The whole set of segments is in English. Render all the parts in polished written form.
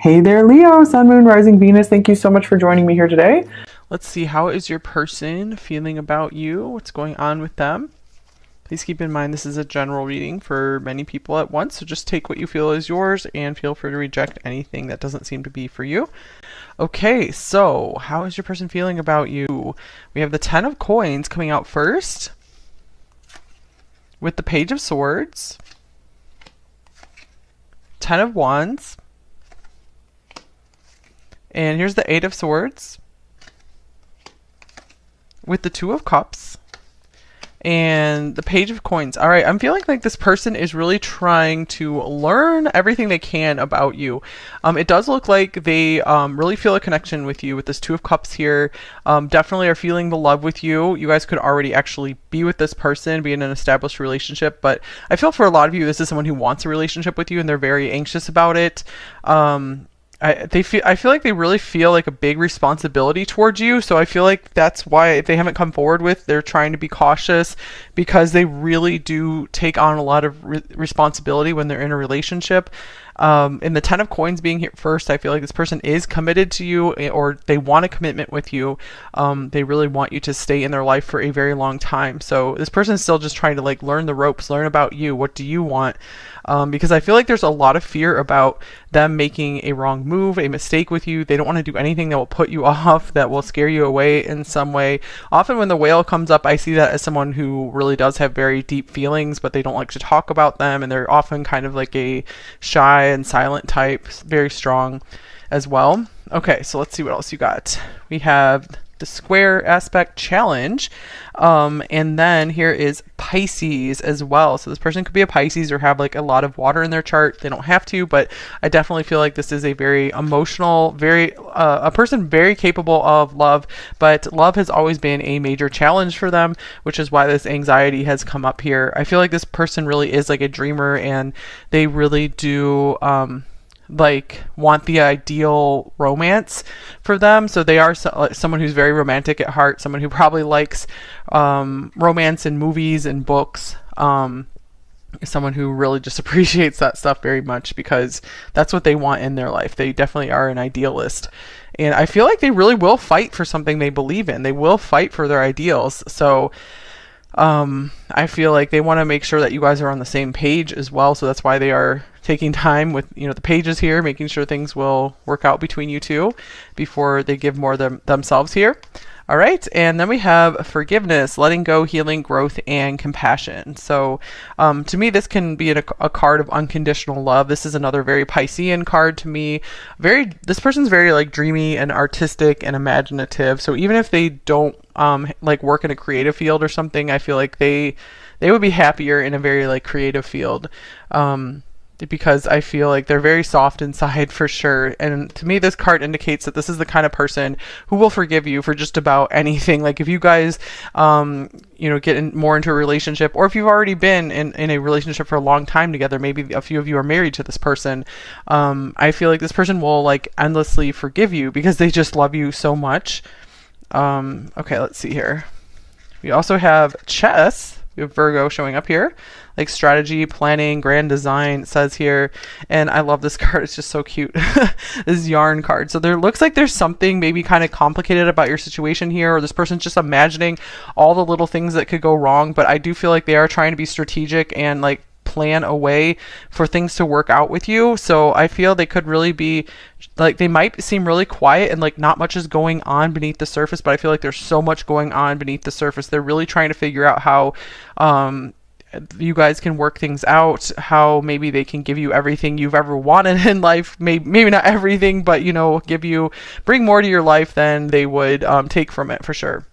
Hey there, Leo, Sun, Moon, Rising, Venus. Thank you so much for joining me here today. Let's see, how is your person feeling about you? What's going on with them? Please keep in mind this is a general reading for many people at once, so just take what you feel is yours and feel free to reject anything that doesn't seem to be for you. Okay, so how is your person feeling about you? We have the Ten of Coins coming out first, with the Page of Swords, Ten of Wands, and here's the Eight of Swords, with the Two of Cups, and the Page of Coins. All right, I'm feeling like this person is really trying to learn everything they can about you. It does look like they really feel a connection with you with this Two of Cups here. Definitely are feeling the love with you. You guys could already actually be with this person, be in an established relationship, but I feel for a lot of you, this is someone who wants a relationship with you and they're very anxious about it. I feel like they really feel like a big responsibility towards you. So I feel like that's why they haven't come forward with, they're trying to be cautious because they really do take on a lot of responsibility when they're in a relationship. And the Ten of Coins being here first, I feel like this person is committed to you, or they want a commitment with you. They really want you to stay in their life for a very long time. So this person is still just trying to like learn the ropes, learn about you. What do you want? Because I feel like there's a lot of fear about them making a wrong move, a mistake with you. They don't want to do anything that will put you off, that will scare you away in some way. Often when the Whale comes up, I see that as someone who really does have very deep feelings, but they don't like to talk about them, and they're often kind of like a shy and silent type, very strong as well. Okay, so let's see what else you got. We have the Square Aspect Challenge, and then here is Pisces as well. So this person could be a Pisces or have like a lot of water in their chart. They don't have to, but I definitely feel like this is a very emotional, very a person very capable of love, but love has always been a major challenge for them, which is why this anxiety has come up here. I feel like this person really is like a dreamer, and they really do like want the ideal romance for them. So they are someone who's very romantic at heart, someone who probably likes romance in movies and books, someone who really just appreciates that stuff very much because that's what they want in their life. They definitely are an idealist, and I feel like they really will fight for something they believe in. They will fight for their ideals. So I feel like they want to make sure that you guys are on the same page as well. So that's why they are taking time with, you know, the pages here, making sure things will work out between you two before they give more themselves here. All right, and then we have forgiveness, letting go, healing, growth, and compassion. So to me, this can be a card of unconditional love. This is another very Piscean card to me. This person's very like dreamy and artistic and imaginative. So even if they don't like work in a creative field or something, I feel like they would be happier in a very like creative field. Because I feel like they're very soft inside for sure. And to me, this card indicates that this is the kind of person who will forgive you for just about anything. Like if you guys, you know, get more into a relationship, or if you've already been in a relationship for a long time together, maybe a few of you are married to this person. I feel like this person will like endlessly forgive you because they just love you so much. Okay, let's see here. We also have Chess. We have Virgo showing up here, like strategy, planning, grand design, it says here. And I love this card. It's just so cute. This yarn card. So there looks like there's something maybe kind of complicated about your situation here, or this person's just imagining all the little things that could go wrong. But I do feel like they are trying to be strategic and like plan a way for things to work out with you. So I feel they could really be like, they might seem really quiet and like not much is going on beneath the surface, but I feel like there's so much going on beneath the surface. They're really trying to figure out how you guys can work things out, how maybe they can give you everything you've ever wanted in life. Maybe not everything, but you know, bring more to your life than they would take from it for sure.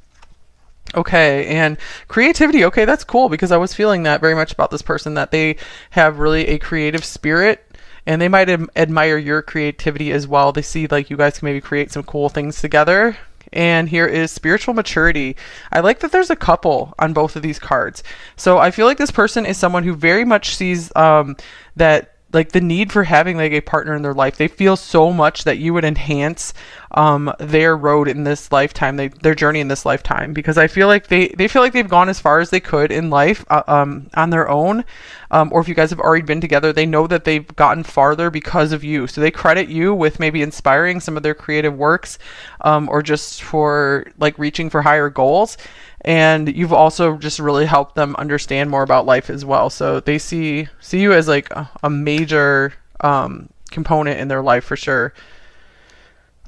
Okay, and creativity. Okay, that's cool, because I was feeling that very much about this person, that they have really a creative spirit, and they might admire your creativity as well. They see like you guys can maybe create some cool things together. And here is spiritual maturity. I like that there's a couple on both of these cards. So I feel like this person is someone who very much sees that like the need for having like a partner in their life. They feel so much that you would enhance their road in this lifetime, their journey in this lifetime, because I feel like they feel like they've gone as far as they could in life on their own. Or if you guys have already been together, they know that they've gotten farther because of you. So they credit you with maybe inspiring some of their creative works, or just for like reaching for higher goals. And you've also just really helped them understand more about life as well. So they see you as like a major component in their life for sure.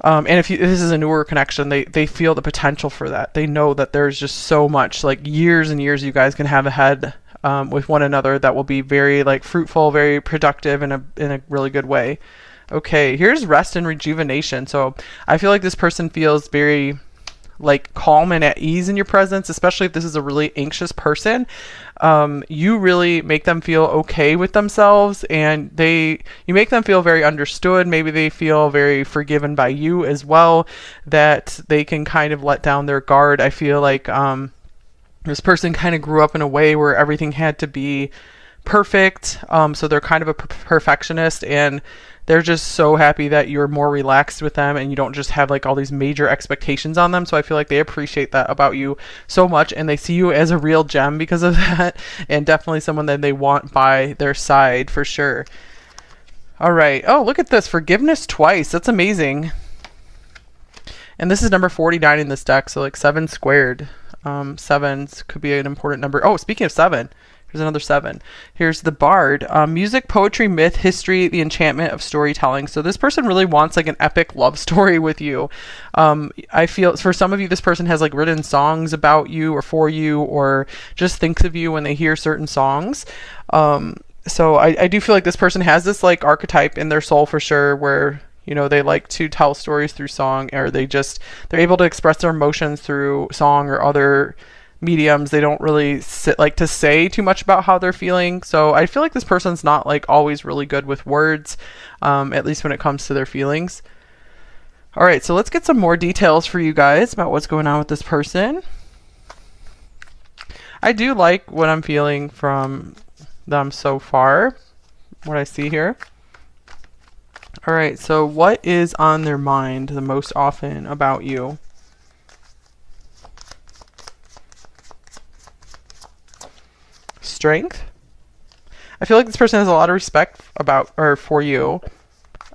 And if this is a newer connection, they feel the potential for that. They know that there's just so much, like years and years you guys can have ahead with one another that will be very like fruitful, very productive in a really good way. Okay, here's rest and rejuvenation. So I feel like this person feels very like calm and at ease in your presence, especially if this is a really anxious person. You really make them feel okay with themselves, and you make them feel very understood. Maybe they feel very forgiven by you as well, that they can kind of let down their guard. I feel like this person kind of grew up in a way where everything had to be perfect. So they're kind of a perfectionist, and they're just so happy that you're more relaxed with them and you don't just have like all these major expectations on them. So I feel like they appreciate that about you so much, and they see you as a real gem because of that, and definitely someone that they want by their side for sure. All right. Oh, look at this. Forgiveness twice. That's amazing. And this is number 49 in this deck. So like 7 squared. Sevens could be an important number. Oh, speaking of 7, here's another 7. Here's the Bard. Music, poetry, myth, history, the enchantment of storytelling. So this person really wants like an epic love story with you. I feel for some of you, this person has like written songs about you or for you, or just thinks of you when they hear certain songs. So I do feel like this person has this like archetype in their soul for sure, where they like to tell stories through song, or they're able to express their emotions through song or other mediums. They don't really like to say too much about how they're feeling. So I feel like this person's not like always really good with words, at least when it comes to their feelings. All right, so let's get some more details for you guys about what's going on with this person. I do like what I'm feeling from them so far, what I see here. All right, so what is on their mind the most often about you? Strength. I feel like this person has a lot of respect for you.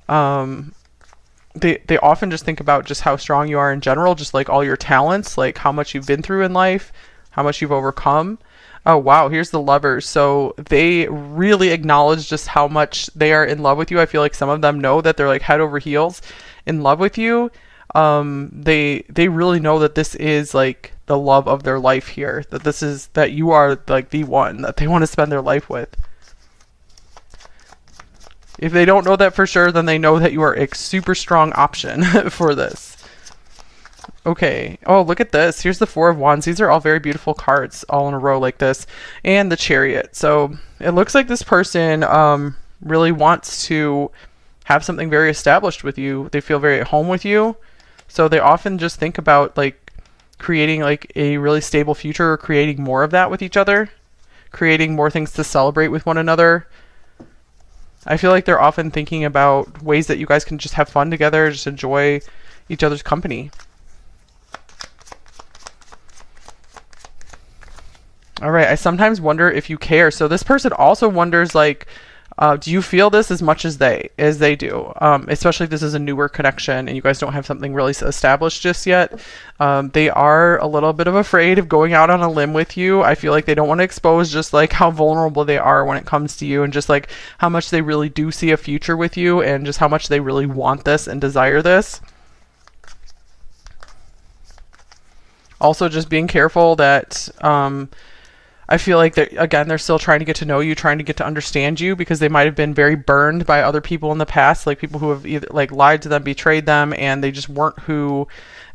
They often just think about just how strong you are in general, just like all your talents, like how much you've been through in life, how much you've overcome. Oh, wow. Here's the Lovers. So they really acknowledge just how much they are in love with you. I feel like some of them know that they're like head over heels in love with you. They really know that this is like the love of their life here, that you are like the one that they want to spend their life with. If they don't know that for sure, then they know that you are a super strong option for this. Okay. Oh, look at this. Here's the 4 of Wands. These are all very beautiful cards all in a row like this. And the Chariot. So it looks like this person really wants to have something very established with you. They feel very at home with you. So they often just think about like creating like a really stable future, or creating more of that with each other, creating more things to celebrate with one another. I feel like they're often thinking about ways that you guys can just have fun together, just enjoy each other's company. All right, I sometimes wonder if you care. So this person also wonders, like, do you feel this as much as they do? Especially if this is a newer connection and you guys don't have something really established just yet. They are a little bit of afraid of going out on a limb with you. I feel like they don't want to expose just like how vulnerable they are when it comes to you, and just like how much they really do see a future with you, and just how much they really want this and desire this. Also, just being careful that I feel like they're still trying to get to know you, trying to get to understand you, because they might have been very burned by other people in the past, like people who have either like lied to them, betrayed them, and they just weren't who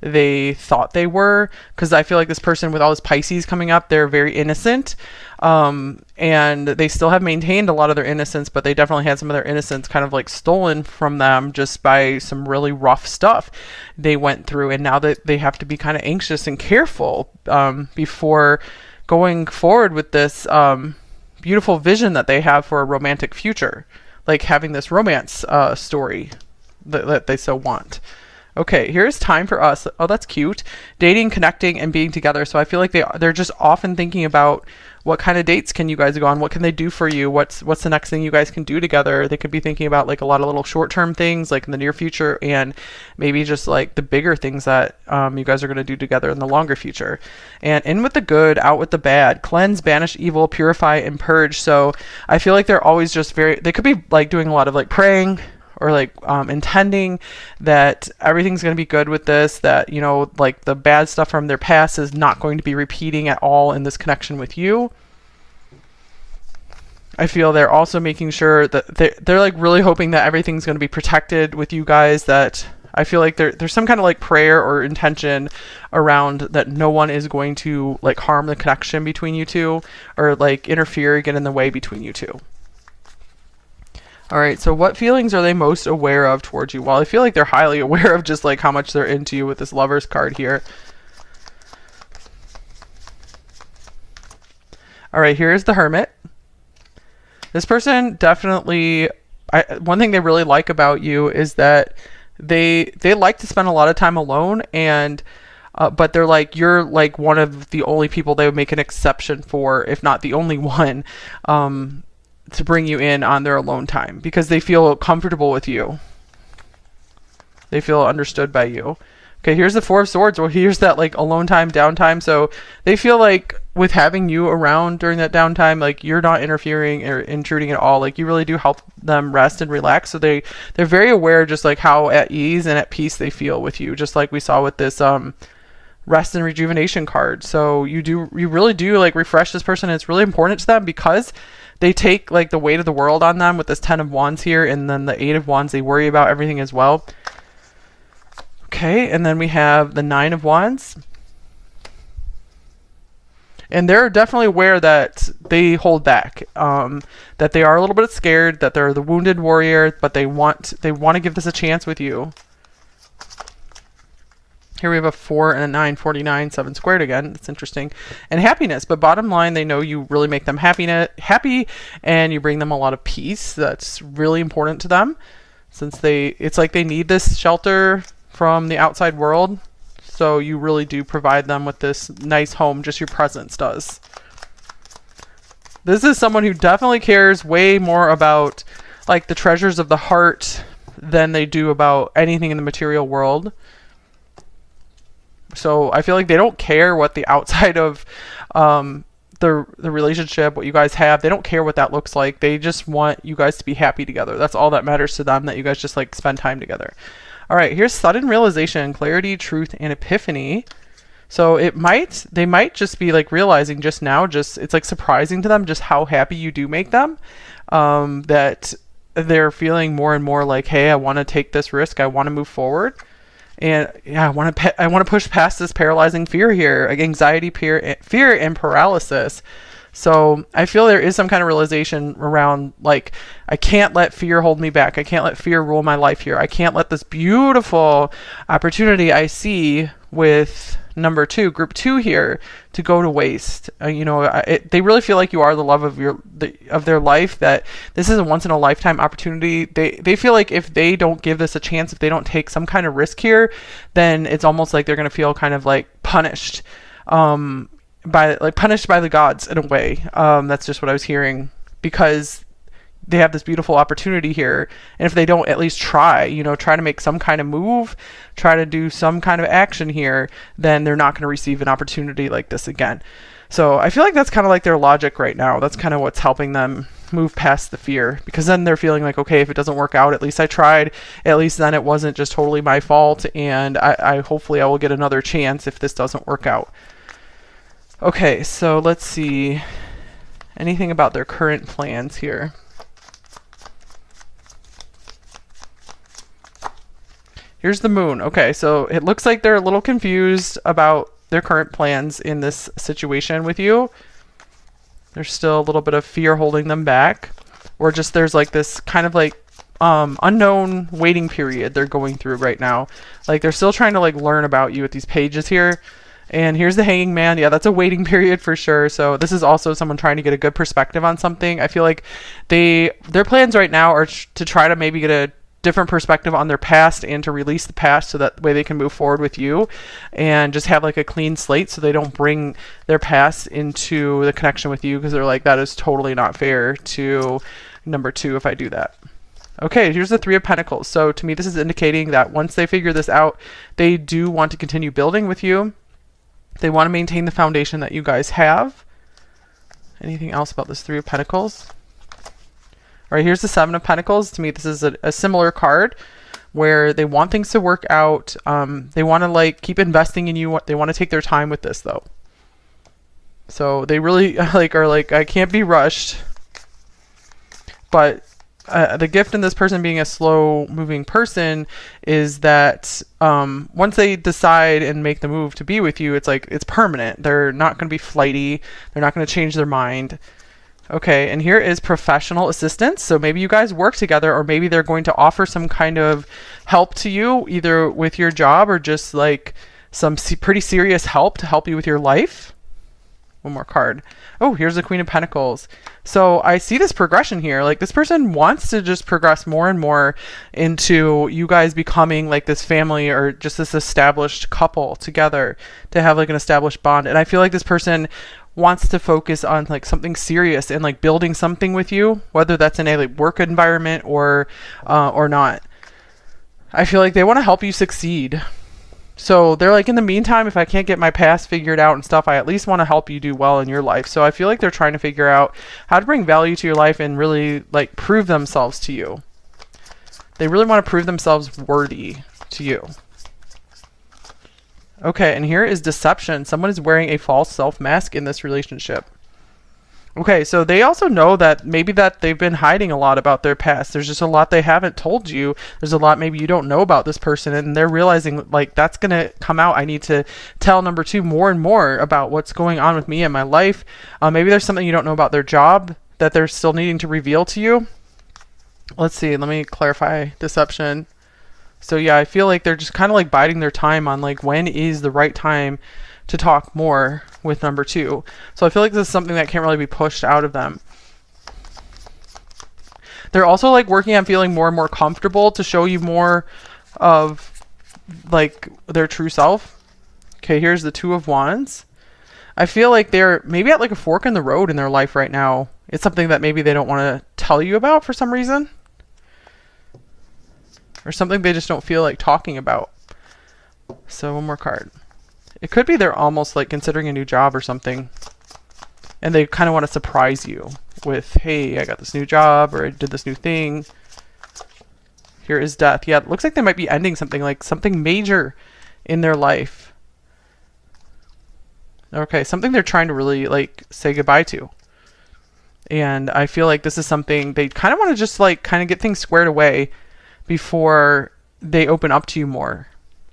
they thought they were. Because I feel like this person with all this Pisces coming up, they're very innocent, and they still have maintained a lot of their innocence, but they definitely had some of their innocence kind of like stolen from them just by some really rough stuff they went through, and now that they have to be kind of anxious and careful before going forward with this beautiful vision that they have for a romantic future, like having this romance story that they so want. Okay, here's time for us. Oh, that's cute. Dating, connecting, and being together. So I feel like they're just often thinking about what kind of dates can you guys go on? What can they do for you? What's the next thing you guys can do together? They could be thinking about like a lot of little short-term things like in the near future, and maybe just like the bigger things that you guys are going to do together in the longer future. And in with the good, out with the bad. Cleanse, banish evil, purify, and purge. So I feel like they're always just they could be like doing a lot of like praying, or like intending that everything's going to be good with this, that, you know, like the bad stuff from their past is not going to be repeating at all in this connection with you. I feel they're also making sure that they're like really hoping that everything's going to be protected with you guys, that I feel like there's some kind of like prayer or intention around that no one is going to like harm the connection between you two, or like interfere, get in the way between you two. All right, so what feelings are they most aware of towards you? Well, I feel like they're highly aware of just like how much they're into you with this Lovers card here. All right, here's the Hermit. This person definitely, one thing they really like about you is that they like to spend a lot of time alone, and but they're like, you're like one of the only people they would make an exception for, if not the only one, to bring you in on their alone time, because they feel comfortable with you. They feel understood by you. Okay, here's the Four of Swords. Well, here's that like alone time, downtime. So they feel like with having you around during that downtime, like you're not interfering or intruding at all. Like you really do help them rest and relax. So they're very aware just like how at ease and at peace they feel with you, just like we saw with this rest and rejuvenation card. So you really do like refresh this person, and it's really important to them because they take like the weight of the world on them with this 10 of Wands here, and then the 8 of Wands, they worry about everything as well. Okay, and then we have the 9 of Wands. And they're definitely aware that they hold back, that they are a little bit scared, that they're the wounded warrior, but they want to give this a chance with you. Here we have a 4 and a 9, 49, 7 squared again. That's interesting. And happiness. But bottom line, they know you really make them happy, and you bring them a lot of peace. That's really important to them, since it's like they need this shelter from the outside world. So you really do provide them with this nice home. Just your presence does. This is someone who definitely cares way more about like the treasures of the heart than they do about anything in the material world. So I feel like they don't care what the outside of the relationship, what you guys have, they don't care what that looks like. They just want you guys to be happy together. That's all that matters to them, that you guys just like spend time together. All right, here's sudden realization, clarity, truth, and epiphany. So they might just be like realizing just now, it's like surprising to them just how happy you do make them, that they're feeling more and more like, hey, I want to take this risk. I want to move forward. And yeah, I want to push past this paralyzing fear here, like anxiety, fear, and paralysis. So I feel there is some kind of realization around like, I can't let fear hold me back. I can't let fear rule my life here. I can't let this beautiful opportunity I see with number 2, group 2 here, to go to waste. They really feel like you are the love of their life, that this is a once in a lifetime opportunity. They feel like if they don't give this a chance, if they don't take some kind of risk here, then it's almost like they're going to feel kind of like punished, punished by the gods in a way. That's just what I was hearing, because they have this beautiful opportunity here, and if they don't at least try to make some kind of move, try to do some kind of action here, then they're not going to receive an opportunity like this again. So I feel like that's kind of like their logic right now. That's kind of what's helping them move past the fear, because then they're feeling like, okay, if it doesn't work out, at least I tried. At least then it wasn't just totally my fault, and I hopefully I will get another chance if this doesn't work out. Okay, so let's see anything about their current plans here. Here's the Moon. Okay, so it looks like they're a little confused about their current plans in this situation with you. There's still a little bit of fear holding them back, or just there's like this kind of like unknown waiting period they're going through right now. Like they're still trying to like learn about you with these pages here. And here's the Hanging Man. Yeah, that's a waiting period for sure. So this is also someone trying to get a good perspective on something. I feel like their plans right now are to try to maybe get a different perspective on their past and to release the past so that way they can move forward with you and just have like a clean slate so they don't bring their past into the connection with you because they're like, that is totally not fair to number 2 if I do that. Okay, here's the 3 of Pentacles. So to me, this is indicating that once they figure this out, they do want to continue building with you. They want to maintain the foundation that you guys have. Anything else about this 3 of Pentacles? All right, here's the 7 of Pentacles. To me, this is a similar card where they want things to work out. They want to like keep investing in you. They want to take their time with this though. So they really like are like, I can't be rushed. But the gift in this person being a slow moving person is that once they decide and make the move to be with you, it's like it's permanent. They're not going to be flighty. They're not going to change their mind. Okay, and here is professional assistance. So maybe you guys work together, or maybe they're going to offer some kind of help to you, either with your job or just like some pretty serious help to help you with your life. One more card. Oh, here's the Queen of Pentacles. So I see this progression here. Like this person wants to just progress more and more into you guys becoming like this family or just this established couple together to have like an established bond. And I feel like this person wants to focus on like something serious and like building something with you, whether that's in a like work environment or not. I feel like they want to help you succeed. So they're like, in the meantime, if I can't get my past figured out and stuff, I at least want to help you do well in your life. So I feel like they're trying to figure out how to bring value to your life and really like prove themselves to you. They really want to prove themselves worthy to you. Okay, and here is deception. Someone is wearing a false self mask in this relationship. Okay, so they also know that maybe that they've been hiding a lot about their past. There's just a lot they haven't told you. There's a lot maybe you don't know about this person, and they're realizing like that's going to come out. I need to tell number 2 more and more about what's going on with me and my life. Maybe there's something you don't know about their job that they're still needing to reveal to you. Let's see. Let me clarify deception. So yeah, I feel like they're just kind of like biding their time on like when is the right time to talk more with number 2. So I feel like this is something that can't really be pushed out of them. They're also like working on feeling more and more comfortable to show you more of like their true self. Okay, here's the 2 of Wands. I feel like they're maybe at like a fork in the road in their life right now. It's something that maybe they don't want to tell you about for some reason. Or something they just don't feel like talking about. So one more card. It could be they're almost like considering a new job or something. And they kind of want to surprise you with, hey, I got this new job or I did this new thing. Here is death. Yeah, it looks like they might be ending something, like something major in their life. Okay, something they're trying to really like say goodbye to. And I feel like this is something they kind of want to just like kind of get things squared away before they open up to you more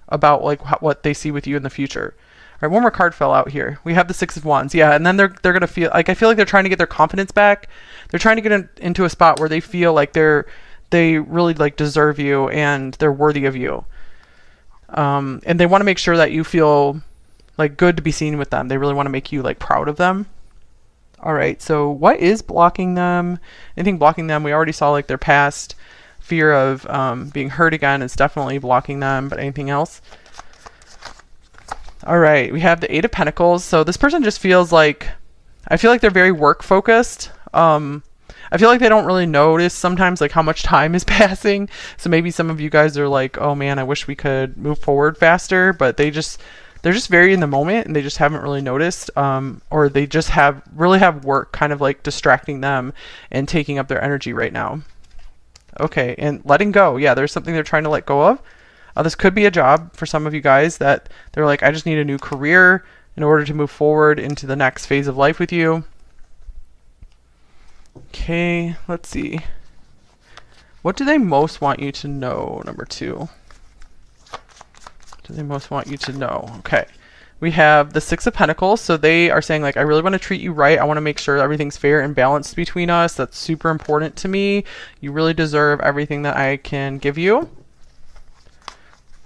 about like what they see with you in the future. All right, one more card fell out here. We have the 6 of Wands. Yeah, and then they're going to feel like, I feel like they're trying to get their confidence back. They're trying to get into a spot where they feel like they really like deserve you and they're worthy of you. And they want to make sure that you feel like good to be seen with them. They really want to make you like proud of them. All right, so what is blocking them? Anything blocking them? We already saw like their past. Fear of being hurt again is definitely blocking them, but anything else? All right, we have the 8 of Pentacles. So this person just feels like, I feel like they're very work focused. I feel like they don't really notice sometimes like how much time is passing. So maybe some of you guys are like, oh man, I wish we could move forward faster, but they're just very in the moment and they just haven't really noticed, or they just really have work kind of like distracting them and taking up their energy right now. Okay, and letting go. Yeah, there's something they're trying to let go of. This could be a job for some of you guys that they're like, I just need a new career in order to move forward into the next phase of life with you. Okay, let's see. What do they most want you to know, number 2? Do they most want you to know? Okay. We have the 6 of Pentacles. So they are saying like, I really want to treat you right. I want to make sure everything's fair and balanced between us. That's super important to me. You really deserve everything that I can give you.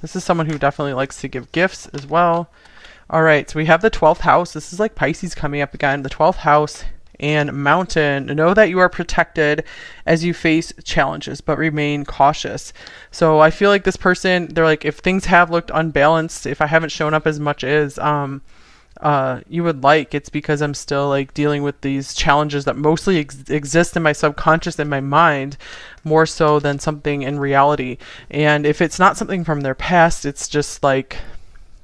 This is someone who definitely likes to give gifts as well. All right, so we have the 12th house. This is like Pisces coming up again. The 12th house and Mountain. Know that you are protected as you face challenges, but remain cautious. So I feel like this person, they're like, if things have looked unbalanced, if I haven't shown up as much as you would like, it's because I'm still like dealing with these challenges that mostly exist in my subconscious and my mind, more so than something in reality. And if it's not something from their past, it's just like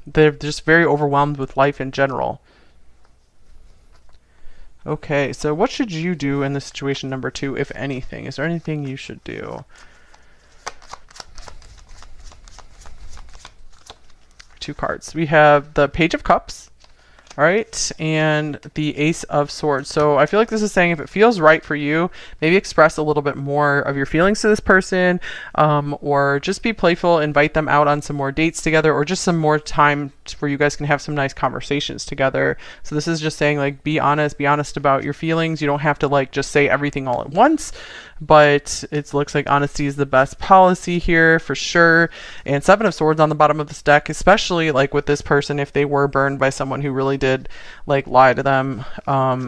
they're just very overwhelmed with life in general. Okay, so what should you do in this situation number 2, if anything? Is there anything you should do? 2 cards. We have the Page of Cups. All right, and the Ace of Swords. So I feel like this is saying if it feels right for you, maybe express a little bit more of your feelings to this person, or just be playful, invite them out on some more dates together, or just some more time where you guys can have some nice conversations together. So this is just saying like be honest about your feelings. You don't have to like just say everything all at once, but it looks like honesty is the best policy here for sure. And 7 of Swords on the bottom of this deck, especially like with this person, if they were burned by someone who really did like lie to them,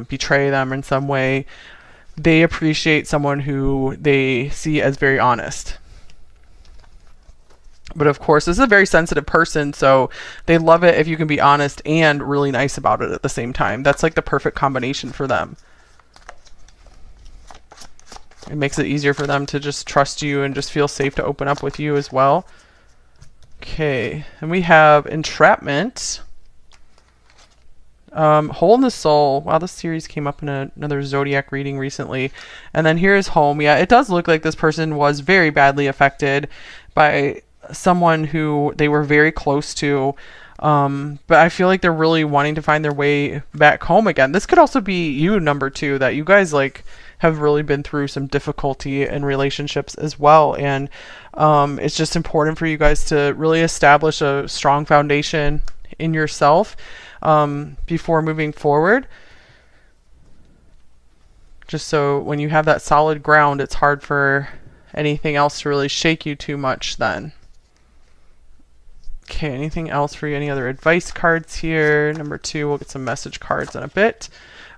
betray them in some way, they appreciate someone who they see as very honest. But of course, this is a very sensitive person, so they love it if you can be honest and really nice about it at the same time. That's like the perfect combination for them. It makes it easier for them to just trust you and just feel safe to open up with you as well. Okay, and we have Entrapment. Hole in the Soul. Wow, this series came up in another Zodiac reading recently. And then here's Home. Yeah, it does look like this person was very badly affected by someone who they were very close to. But I feel like they're really wanting to find their way back home again. This could also be you, number 2, that you guys like have really been through some difficulty in relationships as well. And it's just important for you guys to really establish a strong foundation in yourself before moving forward. Just so when you have that solid ground, it's hard for anything else to really shake you too much then. Okay, anything else for you? Any other advice cards here? Number 2, we'll get some message cards in a bit.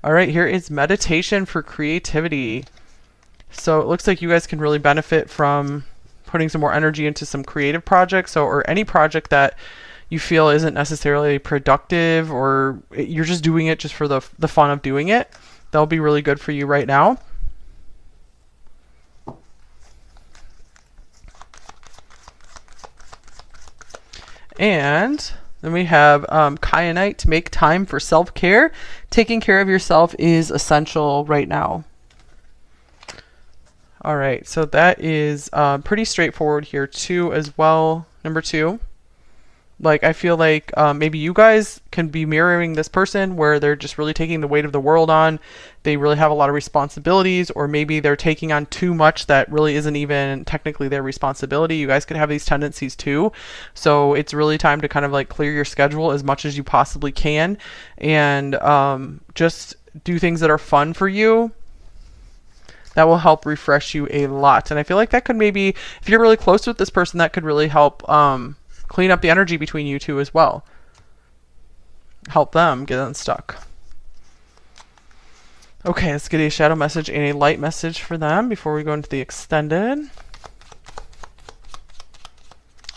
All right, here is Meditation for Creativity. So it looks like you guys can really benefit from putting some more energy into some creative projects, or any project that you feel isn't necessarily productive, or you're just doing it just for the fun of doing it. That'll be really good for you right now. And then we have Kyanite to make time for self-care. Taking care of yourself is essential right now. All right, so that is pretty straightforward here too as well. Number 2. Like, I feel like maybe you guys can be mirroring this person where they're just really taking the weight of the world on. They really have a lot of responsibilities, or maybe they're taking on too much that really isn't even technically their responsibility. You guys could have these tendencies too. So it's really time to kind of like clear your schedule as much as you possibly can, and just do things that are fun for you. That will help refresh you a lot. And I feel like that could maybe, if you're really close with this person, that could really help clean up the energy between you two as well. Help them get unstuck. Okay, let's get a shadow message and a light message for them before we go into the extended.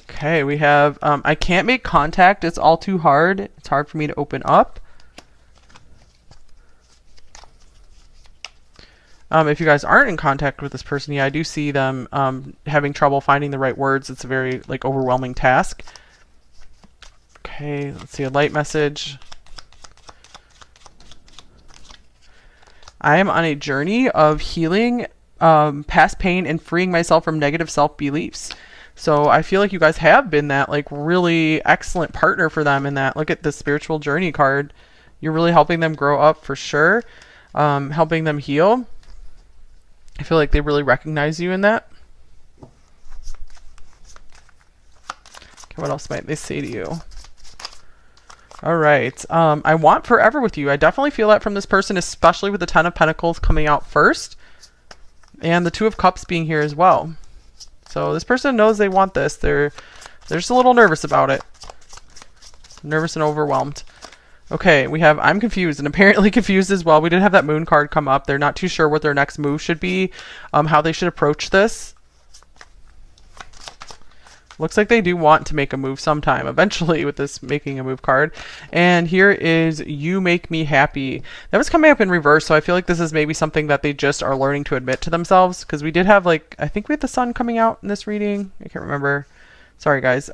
Okay, we have, I can't make contact. It's all too hard. It's hard for me to open up. If you guys aren't in contact with this person, yeah, I do see them having trouble finding the right words. It's a very like overwhelming task. Okay, let's see a light message. I am on a journey of healing past pain and freeing myself from negative self-beliefs. So I feel like you guys have been that like really excellent partner for them in that. Look at the spiritual journey card. You're really helping them grow up for sure, helping them heal. I feel like they really recognize you in that. Okay, what else might they say to you? All right. I want forever with you. I definitely feel that from this person, especially with the 10 of Pentacles coming out first. And the 2 of Cups being here as well. So this person knows they want this. They're just a little nervous about it. Nervous and overwhelmed. Okay, we have I'm confused and apparently confused as well. We did have that moon card come up. They're not too sure what their next move should be, how they should approach this. Looks like they do want to make a move sometime eventually with this making a move card. And here is You Make Me Happy. That was coming up in reverse, so I feel like this is maybe something that they just are learning to admit to themselves, because we did have, like, I think we had the sun coming out in this reading. I can't remember. Sorry guys,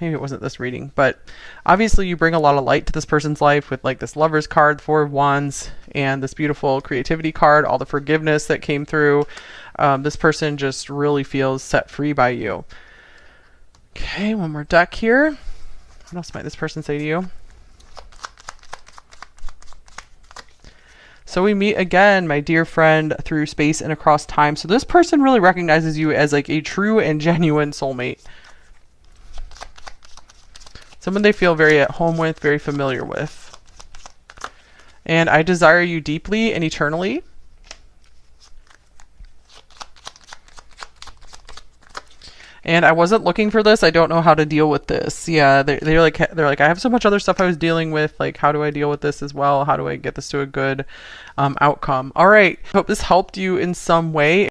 maybe it wasn't this reading, but obviously you bring a lot of light to this person's life with like this Lovers card, Four of Wands, and this beautiful creativity card, all the forgiveness that came through. This person just really feels set free by you. Okay, one more deck here. What else might this person say to you? So we meet again, my dear friend, through space and across time. So this person really recognizes you as like a true and genuine soulmate. Someone they feel very at home with, very familiar with. And I desire you deeply and eternally. And I wasn't looking for this. I don't know how to deal with this. Yeah, they're like I have so much other stuff I was dealing with. Like, how do I deal with this as well? How do I get this to a good outcome? All right. Hope this helped you in some way.